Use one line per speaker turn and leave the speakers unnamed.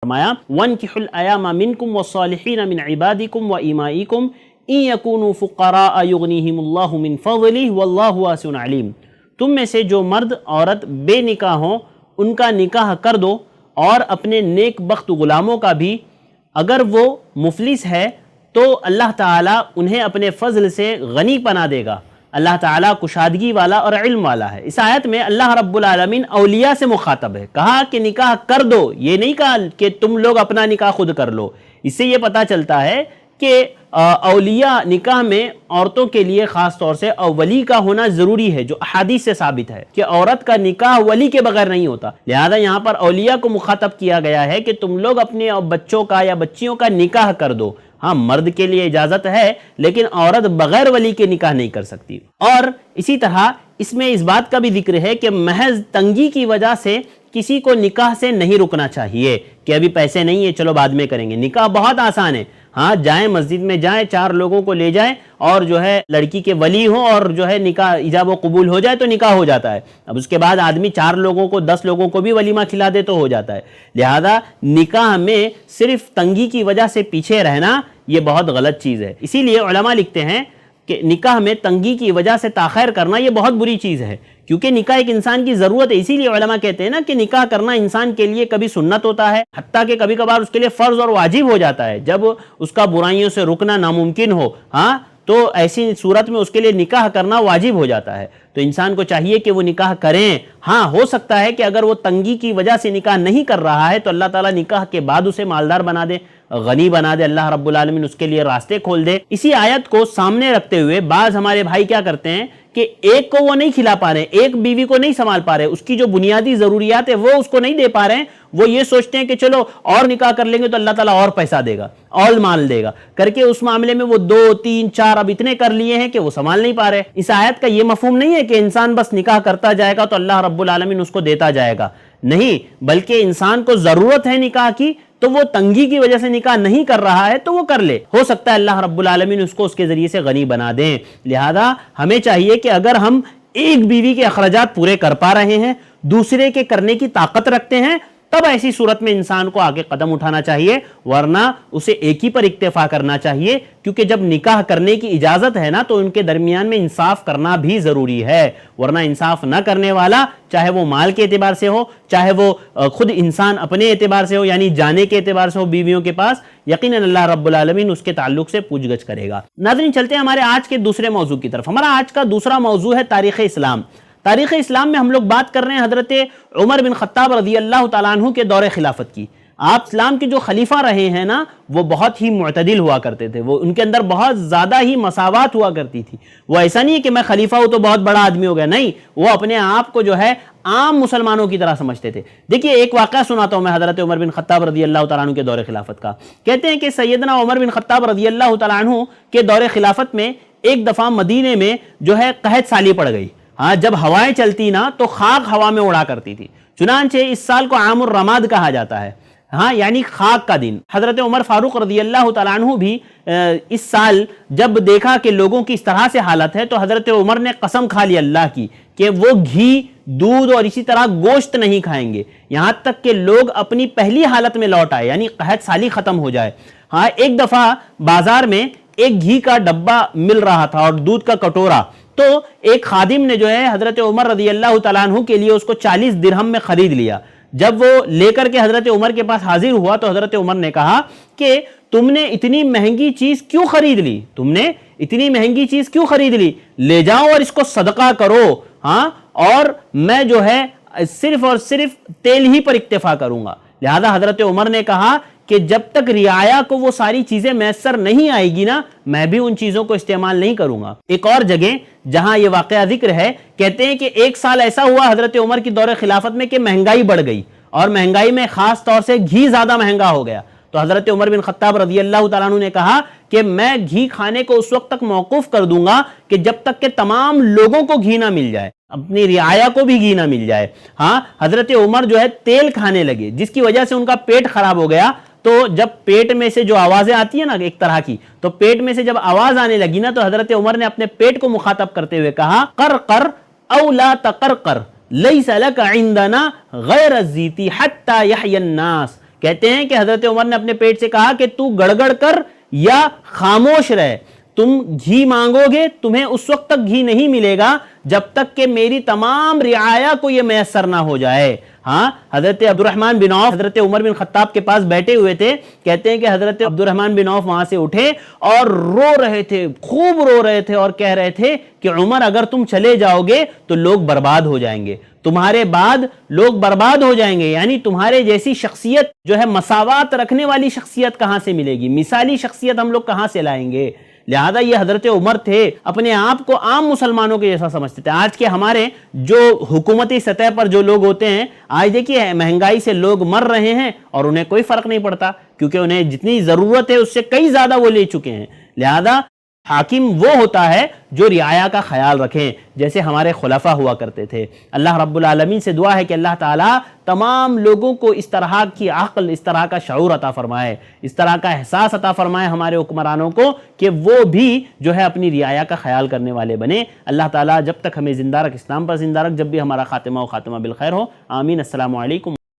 فرمایا وَانْكِحُوا الْأَيَامَ مِنْكُمْ وَالصَّالِحِينَ مِنْ عِبَادِكُمْ وَإِمَائِكُمْ إِنْ يَكُونُوا فُقَرَاءَ يُغْنِيهِمُ اللَّهُ مِنْ فَضْلِهِ وَاللَّهُ وَاسِعٌ عَلِيمٌ۔ تم میں سے جو مرد عورت بے نکاح ہوں ان کا نکاح کر دو، اور اپنے نیک بخت غلاموں کا بھی، اگر وہ مفلس ہے تو اللہ تعالیٰ انہیں اپنے فضل سے غنی بنا دے گا۔ اللہ تعالیٰ کشادگی والا اور علم والا ہے۔ اس آیت میں اللہ رب العالمین اولیاء سے مخاطب ہے، کہا کہ نکاح کر دو، یہ نہیں کہا کہ تم لوگ اپنا نکاح خود کر لو۔ اس سے یہ پتہ چلتا ہے کہ اولیاء نکاح میں عورتوں کے لیے خاص طور سے ولی کا ہونا ضروری ہے، جو احادیث سے ثابت ہے کہ عورت کا نکاح ولی کے بغیر نہیں ہوتا۔ لہذا یہاں پر اولیاء کو مخاطب کیا گیا ہے کہ تم لوگ اپنے بچوں کا یا بچیوں کا نکاح کر دو۔ ہاں، مرد کے لیے اجازت ہے لیکن عورت بغیر ولی کے نکاح نہیں کر سکتی۔ اور اسی طرح اس میں اس بات کا بھی ذکر ہے کہ محض تنگی کی وجہ سے کسی کو نکاح سے نہیں رکنا چاہیے کہ ابھی پیسے نہیں ہیں چلو بعد میں کریں گے۔ نکاح بہت آسان ہے، ہاں جائیں مسجد میں جائیں، 4 لوگوں کو لے جائیں اور جو ہے لڑکی کے ولی ہوں اور جو ہے نکاح ایجاب و قبول ہو جائے تو نکاح ہو جاتا ہے۔ اب اس کے بعد آدمی 4 لوگوں کو 10 لوگوں کو بھی ولیمہ کھلا دے تو ہو جاتا ہے۔ لہذا نکاح میں صرف تنگی کی وجہ سے پیچھے رہنا یہ بہت غلط چیز ہے۔ اسی لیے علماء لکھتے ہیں کہ نکاح میں تنگی کی وجہ سے تاخیر کرنا یہ بہت بری چیز ہے، کیونکہ نکاح ایک انسان کی ضرورت ہے۔ اسی لیے علماء کہتے ہیں نا کہ نکاح کرنا انسان کے لیے کبھی سنت ہوتا ہے، حتیٰ کہ کبھی کبھار اس کے لیے فرض اور واجب ہو جاتا ہے جب اس کا برائیوں سے رکنا ناممکن ہو، ہاں تو ایسی صورت میں اس کے لیے نکاح کرنا واجب ہو جاتا ہے۔ تو انسان کو چاہیے کہ وہ نکاح کریں۔ ہاں ہو سکتا ہے کہ اگر وہ تنگی کی وجہ سے نکاح نہیں کر رہا ہے تو اللہ تعالیٰ نکاح کے بعد اسے مالدار بنا دے، غنی بنا دے، اللہ رب العالمین اس کے لیے راستے کھول دے۔ اسی آیت کو سامنے رکھتے ہوئے بعض ہمارے بھائی کیا کرتے ہیں کہ ایک کو وہ نہیں کھلا پا رہے، ایک بیوی کو نہیں سنبھال پا رہے، اس کی جو بنیادی ضروریات ہے وہ اس کو نہیں دے پا رہے ہیں، وہ یہ سوچتے ہیں کہ چلو اور نکاح کر لیں گے تو اللہ تعالیٰ اور پیسہ دے گا، اور مال دے گا، کر کے اس معاملے میں وہ 2 3 4 اب اتنے کر لیے ہیں کہ وہ سنبھال نہیں پا رہے۔ اس آیت کا یہ مفہوم نہیں ہے کہ انسان بس نکاح کرتا جائے گا تو اللہ رب العالمین اس کو دیتا جائے گا، نہیں، بلکہ انسان کو ضرورت ہے نکاح کی تو وہ تنگی کی وجہ سے نکاح نہیں کر رہا ہے تو وہ کر لے، ہو سکتا ہے اللہ رب العالمین اس کو اس کے ذریعے سے غنی بنا دیں۔ لہذا ہمیں چاہیے کہ اگر ہم ایک بیوی کے اخراجات پورے کر پا رہے ہیں، دوسرے کے کرنے کی طاقت رکھتے ہیں، تب ایسی صورت میں انسان کو آگے قدم اٹھانا چاہیے، ورنہ اسے ایک ہی پر اکتفا کرنا چاہیے، کیونکہ جب نکاح کرنے کی اجازت ہے نا تو ان کے درمیان میں انصاف کرنا بھی ضروری ہے، ورنہ انصاف نہ کرنے والا، چاہے وہ مال کے اعتبار سے ہو، چاہے وہ خود انسان اپنے اعتبار سے ہو یعنی جانے کے اعتبار سے ہو بیویوں کے پاس، یقیناً اللہ رب العالمین اس کے تعلق سے پوچھ گچھ کرے گا۔ ناظرین چلتے ہیں ہمارے آج کے دوسرے موضوع کی طرف۔ ہمارا آج کا دوسرا موضوع ہے تاریخ اسلام۔ تاریخ اسلام میں ہم لوگ بات کر رہے ہیں حضرت عمر بن خطاب رضی اللہ تعالیٰ عنہ کے دور خلافت کی۔ آپ اسلام کے جو خلیفہ رہے ہیں نا وہ بہت ہی معتدل ہوا کرتے تھے، وہ ان کے اندر بہت زیادہ ہی مساوات ہوا کرتی تھی۔ وہ ایسا نہیں ہے کہ میں خلیفہ ہوں تو بہت بڑا آدمی ہو گیا، نہیں، وہ اپنے آپ کو جو ہے عام مسلمانوں کی طرح سمجھتے تھے۔ دیکھیے ایک واقعہ سناتا ہوں میں حضرت عمر بن خطاب رضی اللہ تعالیٰ عنہ کے دور خلافت کا۔ کہتے ہیں کہ سیدنا عمر بن خطاب رضی اللہ تعالیٰ عنہ کے دور خلافت میں ایک دفعہ مدینے میں جو ہے قحط سالی پڑ گئی۔ ہاں جب ہوائیں چلتی نا تو خاک ہوا میں اڑا کرتی تھی، چنانچہ اس سال کو عام الرماد کہا جاتا ہے، ہاں یعنی خاک کا دن۔ حضرت عمر فاروق رضی اللہ تعالیٰ عنہ بھی اس سال جب دیکھا کہ لوگوں کی اس طرح سے حالت ہے تو حضرت عمر نے قسم کھا لی اللہ کی کہ وہ گھی، دودھ اور اسی طرح گوشت نہیں کھائیں گے یہاں تک کہ لوگ اپنی پہلی حالت میں لوٹ آئے، یعنی قحط سالی ختم ہو جائے۔ ہاں ایک دفعہ بازار میں ایک گھی کا ڈبہ مل رہا تھا اور دودھ کا کٹورا، تو ایک خادم نے جو ہے حضرت عمر رضی اللہ تعالیٰ عنہ کے لیے اس کو 40 درہم میں خرید لیا۔ جب وہ لے کر کے حضرت عمر کے پاس حاضر ہوا تو حضرت عمر نے کہا کہ تم نے اتنی مہنگی چیز کیوں خرید لی، تم نے اتنی مہنگی چیز کیوں خرید لی، لے جاؤ اور اس کو صدقہ کرو، ہاں اور میں جو ہے صرف اور صرف تیل ہی پر اکتفا کروں گا۔ لہذا حضرت عمر نے کہا کہ جب تک رعایا کو وہ ساری چیزیں میسر نہیں آئے گی نا میں بھی ان چیزوں کو استعمال نہیں کروں گا۔ ایک اور جگہ جہاں یہ واقعہ ذکر ہے، کہتے ہیں کہ ایک سال ایسا ہوا حضرت عمر کی دور خلافت میں کہ مہنگائی بڑھ گئی، اور مہنگائی میں خاص طور سے گھی زیادہ مہنگا ہو گیا۔ تو حضرت عمر بن خطاب رضی اللہ تعالیٰ عنہ نے کہا کہ میں گھی کھانے کو اس وقت تک موقوف کر دوں گا کہ جب تک کہ تمام لوگوں کو گھی نہ مل جائے، اپنی رعایا کو بھی گھی نہ مل جائے۔ ہاں حضرت عمر جو ہے تیل کھانے لگے جس کی وجہ سے ان کا پیٹ خراب ہو گیا، تو جب پیٹ میں سے جو آوازیں آتی ہیں نا ایک طرح کی، تو پیٹ میں سے جب آواز آنے لگی نا تو حضرت عمر نے اپنے پیٹ کو مخاطب کرتے ہوئے کہا قرقر او لا تقرقر لیس لک عندنا غیر الزیت حتی یحیی الناس، کہتے ہیں کہ حضرت عمر نے اپنے پیٹ سے کہا کہ تو گڑگڑ کر یا خاموش رہ، تم گھی مانگو گے تمہیں اس وقت تک گھی نہیں ملے گا جب تک کہ میری تمام رعایا کو یہ میسر نہ ہو جائے۔ ہاں، حضرت عبد الرحمن بن عوف حضرت عمر بن خطاب کے پاس بیٹھے ہوئے تھے، کہتے ہیں کہ حضرت عبد الرحمن بن عوف وہاں سے اٹھے اور رو رہے تھے، خوب رو رہے تھے، اور کہہ رہے تھے کہ عمر اگر تم چلے جاؤ گے تو لوگ برباد ہو جائیں گے، تمہارے بعد لوگ برباد ہو جائیں گے، یعنی تمہارے جیسی شخصیت جو ہے مساوات رکھنے والی شخصیت کہاں سے ملے گی، مثالی شخصیت ہم لوگ کہاں سے لائیں گے۔ لہذا یہ حضرت عمر تھے، اپنے آپ کو عام مسلمانوں کے جیسا سمجھتے تھے۔ آج کے ہمارے جو حکومتی سطح پر جو لوگ ہوتے ہیں، آج دیکھیے مہنگائی سے لوگ مر رہے ہیں اور انہیں کوئی فرق نہیں پڑتا، کیونکہ انہیں جتنی ضرورت ہے اس سے کئی زیادہ وہ لے چکے ہیں۔ لہذا حاکم وہ ہوتا ہے جو رعایا کا خیال رکھیں، جیسے ہمارے خلفاء ہوا کرتے تھے۔ اللہ رب العالمین سے دعا ہے کہ اللہ تعالیٰ تمام لوگوں کو اس طرح کی عقل، اس طرح کا شعور عطا فرمائے، اس طرح کا احساس عطا فرمائے ہمارے حکمرانوں کو کہ وہ بھی جو ہے اپنی رعایا کا خیال کرنے والے بنے۔ اللہ تعالیٰ جب تک ہمیں زندہ رکھ، اسلام پر زندہ رکھ، جب بھی ہمارا خاتمہ بالخیر ہو۔ آمین۔ السلام علیکم۔